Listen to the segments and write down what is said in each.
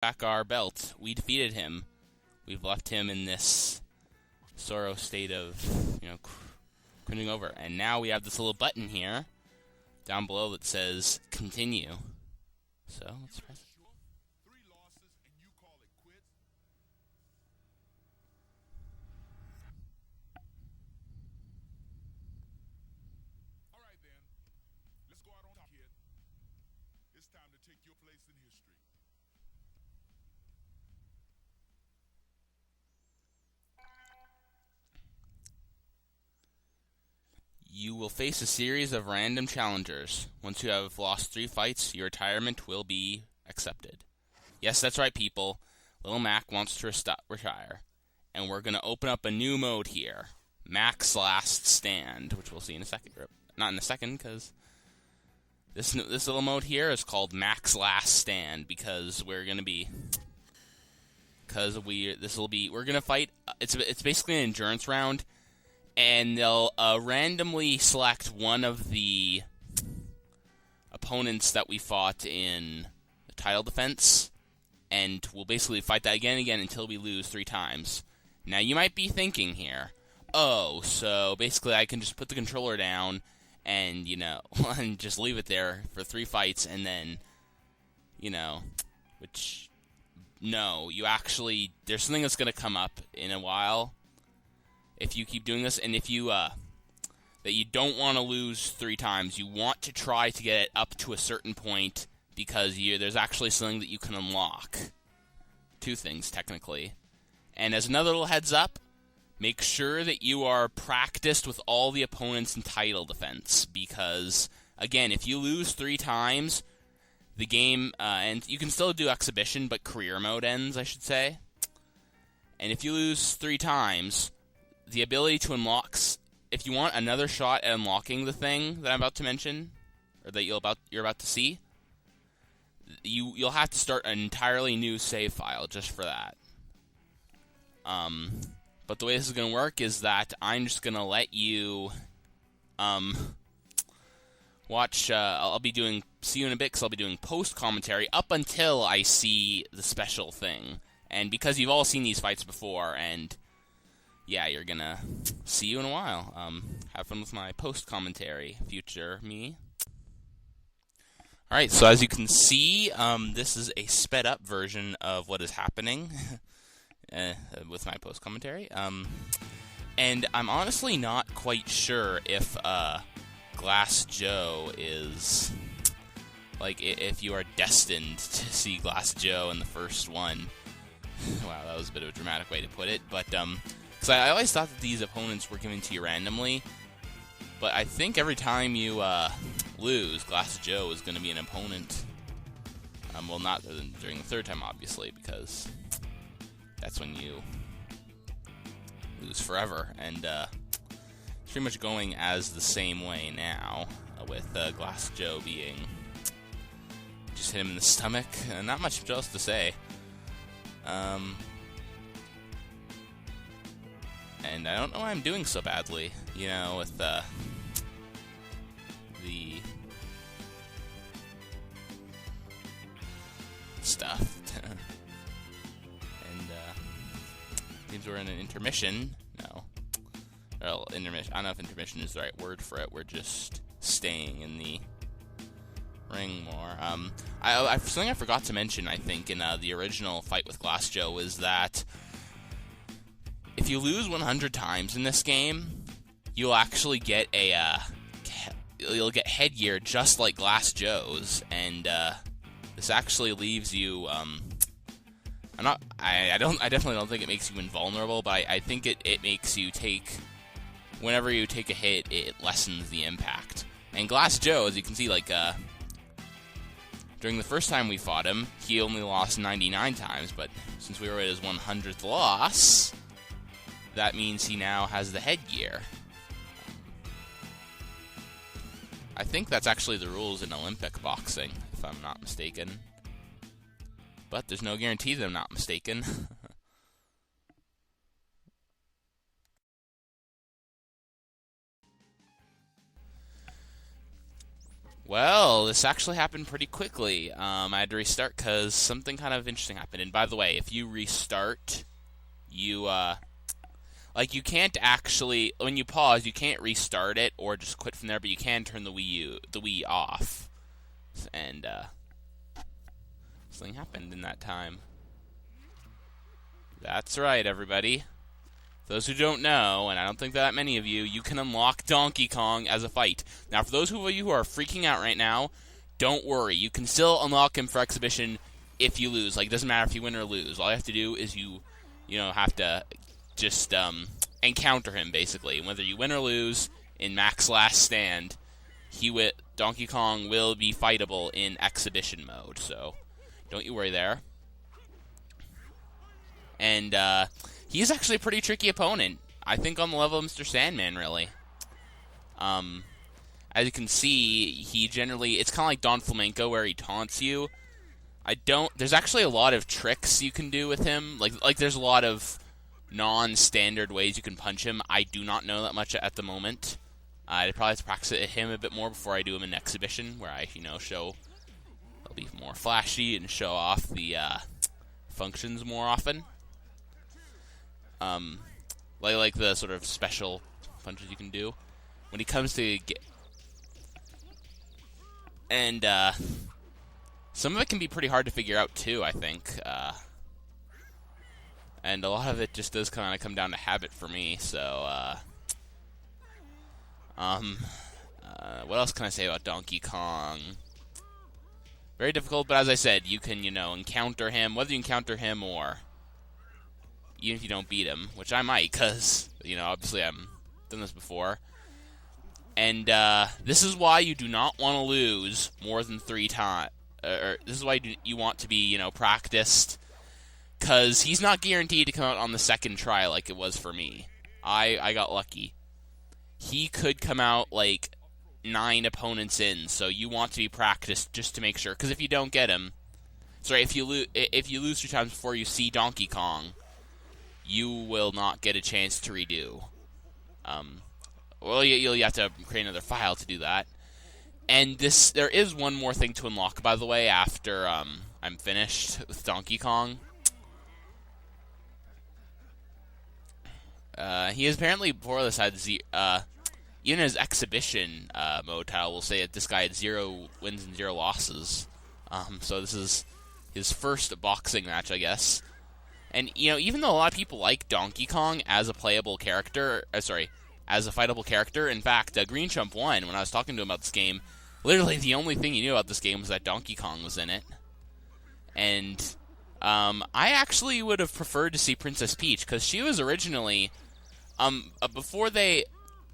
back our belt. We defeated him. We've left him in this sorrow state of, cringing over. And now we have this little button here down below that says continue. So let's press it. You will face a series of random challengers. Once you have lost 3 fights, your retirement will be accepted. Yes, that's right, people. Little Mac wants to retire. And we're going to open up a new mode here. Mac's Last Stand, which we'll see in a second. Not in a second, because this little mode here is called Mac's Last Stand, because we're going to be... we're going to fight... It's basically an endurance round. And they'll randomly select one of the opponents that we fought in the title defense, and we'll basically fight that again and again until we lose 3 times. Now, you might be thinking here, oh, so basically I can just put the controller down and, and just leave it there for 3 fights, and then, which, no, you actually, there's something that's going to come up in a while if you keep doing this, and if you, that you don't want to lose 3 times. You want to try to get it up to a certain point, because there's actually something that you can unlock. 2 things, technically. And as another little heads up, make sure that you are practiced with all the opponents in title defense, because, again, if you lose 3 times, the game, and you can still do exhibition, but career mode ends, I should say. And if you lose 3 times... the ability to unlock, if you want another shot at unlocking the thing that I'm about to mention, or that you're about to see, you'll have to start an entirely new save file just for that. But the way this is going to work is that I'm just going to let you watch. See you in a bit, because I'll be doing post commentary up until I see the special thing, and because you've all seen these fights before, and yeah, you're gonna see you in a while. Have fun with my post-commentary, future me. Alright, so as you can see, this is a sped-up version of what is happening with my post-commentary. And I'm honestly not quite sure if Glass Joe is... if you are destined to see Glass Joe in the first one. Wow, that was a bit of a dramatic way to put it, but, because I always thought that these opponents were given to you randomly, but I think every time you lose, Glass Joe is going to be an opponent. Well, not during the 3rd time, obviously, because that's when you lose forever. And it's pretty much going as the same way now, with Glass Joe being... just hit him in the stomach. Not much else to say. And I don't know why I'm doing so badly, with the stuff. And seems we're in an intermission. No. Well, intermission. I don't know if intermission is the right word for it. We're just staying in the ring more. Something I forgot to mention, I think, in the original fight with Glass Joe is that if you lose 100 times in this game, you'll actually get you'll get headgear just like Glass Joe's, and this actually leaves you. I definitely don't think it makes you invulnerable, but I think it makes you whenever you take a hit, it lessens the impact. And Glass Joe, as you can see, during the first time we fought him, he only lost 99 times, but since we were at his 100th loss, that means he now has the headgear. I think that's actually the rules in Olympic boxing, if I'm not mistaken. But there's no guarantee that I'm not mistaken. Well, this actually happened pretty quickly. I had to restart because something kind of interesting happened. And by the way, if you restart, you you can't actually, when you pause, you can't restart it or just quit from there, but you can turn the Wii off. And something happened in that time. That's right, everybody. Those who don't know, and I don't think that many of you, you can unlock Donkey Kong as a fight. Now, for those of you who are freaking out right now, don't worry. You can still unlock him for exhibition if you lose. Like, it doesn't matter if you win or lose. All you have to do is you have to just encounter him, basically. Whether you win or lose in Mac's Last Stand, Donkey Kong will be fightable in exhibition mode. So, don't you worry there. And he's actually a pretty tricky opponent. I think on the level of Mr. Sandman, really. As you can see, he generally, it's kind of like Don Flamenco where he taunts you. There's actually a lot of tricks you can do with him. Like there's a lot of non-standard ways you can punch him. I do not know that much at the moment. I'd probably have to practice him a bit more before I do him in exhibition, where I, it'll be more flashy and show off the functions more often. Like the sort of special punches you can do. When he comes to and some of it can be pretty hard to figure out too, I think. And a lot of it just does kind of come down to habit for me. So, what else can I say about Donkey Kong? Very difficult, but as I said, you can, encounter him, whether you encounter him or even if you don't beat him, which I might, because, obviously I've done this before. And this is why you do not want to lose more than 3 times. This is why you want to be, practiced, because he's not guaranteed to come out on the second try like it was for me. I got lucky. He could come out, 9 opponents in, so you want to be practiced just to make sure, because if you don't get him... Sorry, if you lose 2 times before you see Donkey Kong, you will not get a chance to redo. Well, you'll have to create another file to do that. And there is one more thing to unlock, by the way, after I'm finished with Donkey Kong. He is apparently, before this, had even his exhibition mode title will say that this guy had 0 wins and 0 losses. So this is his first boxing match, I guess. And, even though a lot of people like Donkey Kong as a playable character, as a fightable character, in fact, Green Chump 1, when I was talking to him about this game, literally the only thing he knew about this game was that Donkey Kong was in it. And I actually would have preferred to see Princess Peach, because she was originally, before they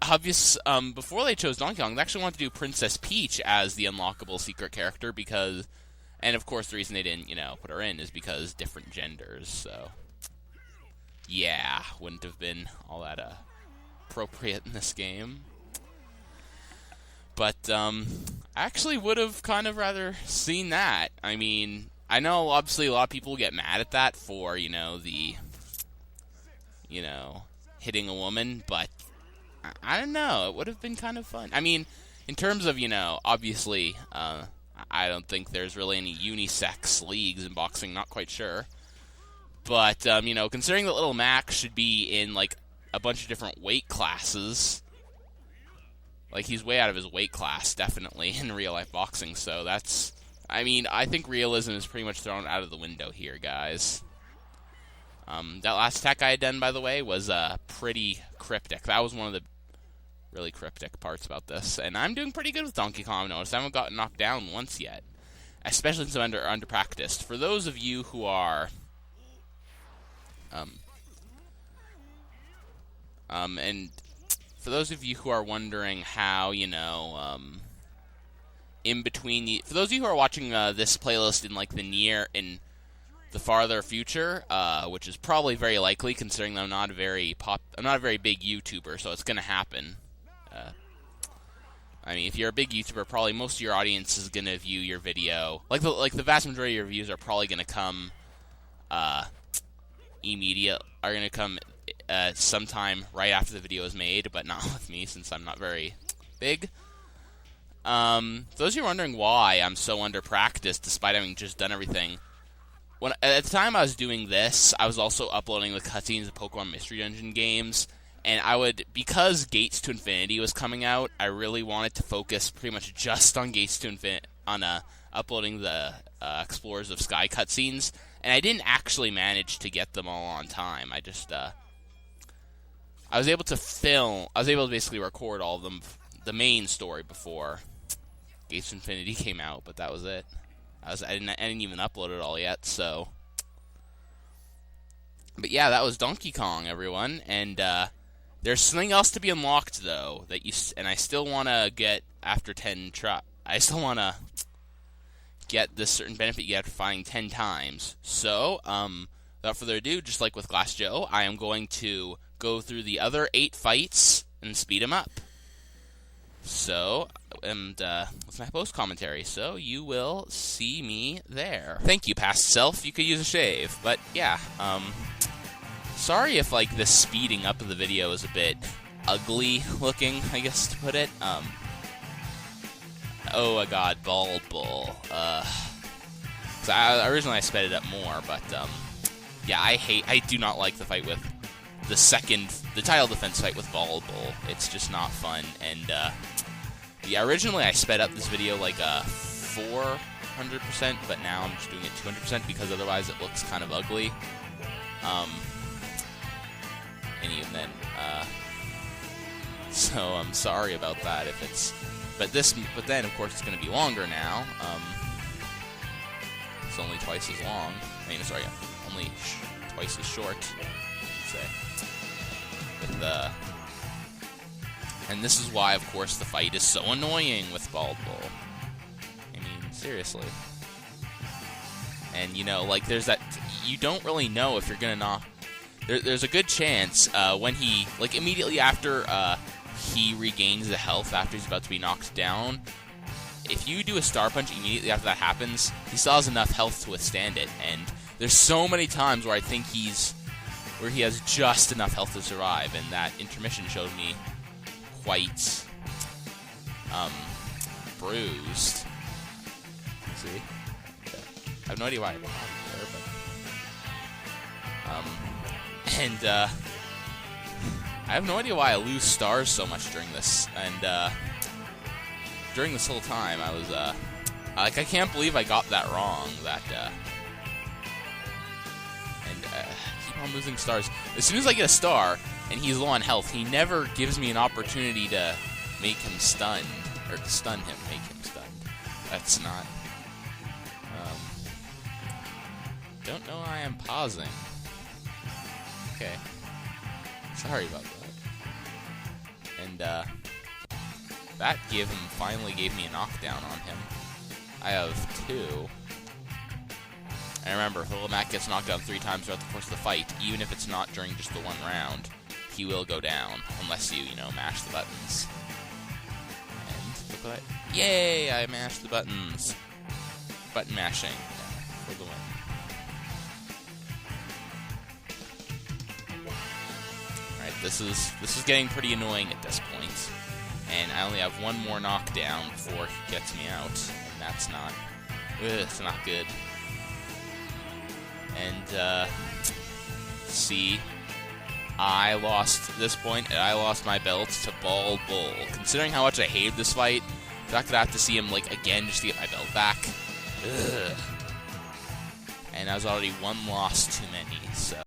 chose Donkey Kong, they actually wanted to do Princess Peach as the unlockable secret character, because... And, of course, the reason they didn't, put her in is because different genders, so... Yeah, wouldn't have been all that, appropriate in this game. But, I actually would have kind of rather seen that. I mean, I know, obviously, a lot of people get mad at that for, the... hitting a woman, but... I don't know, it would have been kind of fun. I mean, in terms of, obviously, I don't think there's really any unisex leagues in boxing, not quite sure. But, considering that Little Mac should be in, a bunch of different weight classes, he's way out of his weight class, definitely, in real-life boxing, so that's... I mean, I think realism is pretty much thrown out of the window here, guys. That last attack I had done, by the way, was pretty cryptic. That was one of the really cryptic parts about this. And I'm doing pretty good with Donkey Kong, I've noticed. I haven't gotten knocked down once yet. Especially since I'm under-practiced. For those of you who are... and for those of you who are wondering how, in between... For those of you who are watching this playlist in, the farther future, which is probably very likely, considering that I'm not a very big YouTuber, so it's gonna happen. I mean, if you're a big YouTuber, probably most of your audience is gonna view your video. The vast majority of your views are probably gonna come sometime right after the video is made, but not with me since I'm not very big. Those of you wondering why I'm so under practiced despite having just done everything, at the time I was doing this, I was also uploading the cutscenes of Pokemon Mystery Dungeon games, and because Gates to Infinity was coming out, I really wanted to focus pretty much just on Gates to Infinity, uploading the Explorers of Sky cutscenes, and I didn't actually manage to get them all on time. I was able to basically record all of them, the main story, before Gates to Infinity came out, but that was it. I didn't even upload it all yet, so. But yeah, that was Donkey Kong, everyone, and there's something else to be unlocked though and I still want to get after 10 I still want to get this certain benefit you get after fighting 10 times. So, without further ado, just like with Glass Joe, I am going to go through the other 8 fights and speed them up. So, and with my post commentary, so you will see me there. Thank you, past self. You could use a shave, but yeah. Sorry if like the speeding up of the video is a bit ugly looking, I guess to put it. Oh god, Bald Bull. Originally I sped it up more, but yeah, I do not like the fight with the tile defense fight with Bald Bull. It's just not fun, and yeah, originally I sped up this video like 400%, but now I'm just doing it 200% because otherwise it looks kind of ugly. And even then, so I'm sorry about that if it's, but then of course it's going to be longer now. It's only twice as long. Only twice as short, I'd say. And this is why, of course, the fight is so annoying with Bald Bull. I mean, seriously. And, you know, like, there's that, you don't really know if you're gonna knock, there's a good chance, when he, like, immediately after, he regains the health after he's about to be knocked down, if you do a Star Punch immediately after that happens, he still has enough health to withstand it, and there's so many times where I think he has just enough health to survive, and that intermission showed me quite bruised. See? I have no idea why I went there, but I have no idea why I lose stars so much during this. And during this whole time, I was like, I can't believe I got that wrong. Keep on losing stars. As soon as I get a star and he's low on health, he never gives me an opportunity to make him stunned, or to stun him, make him stunned. That's not. Don't know why I'm pausing. Okay. Sorry about that. And that finally gave me a knockdown on him. I have 2. And remember, Little Mac gets knocked down 3 times throughout the course of the fight, even if it's not during just the one round. He will go down, unless you know, mash the buttons. And look at that. Yay! I mashed the buttons. Button mashing for the win. Alright, this is getting pretty annoying at this point. And I only have one more knockdown before he gets me out, and that's not, it's not good. And, see, I lost this point, and I lost my belt to Bald Bull. Considering how much I hated this fight, the fact that I have to see him, like, again just to get my belt back, ugh. And I was already one loss too many, so.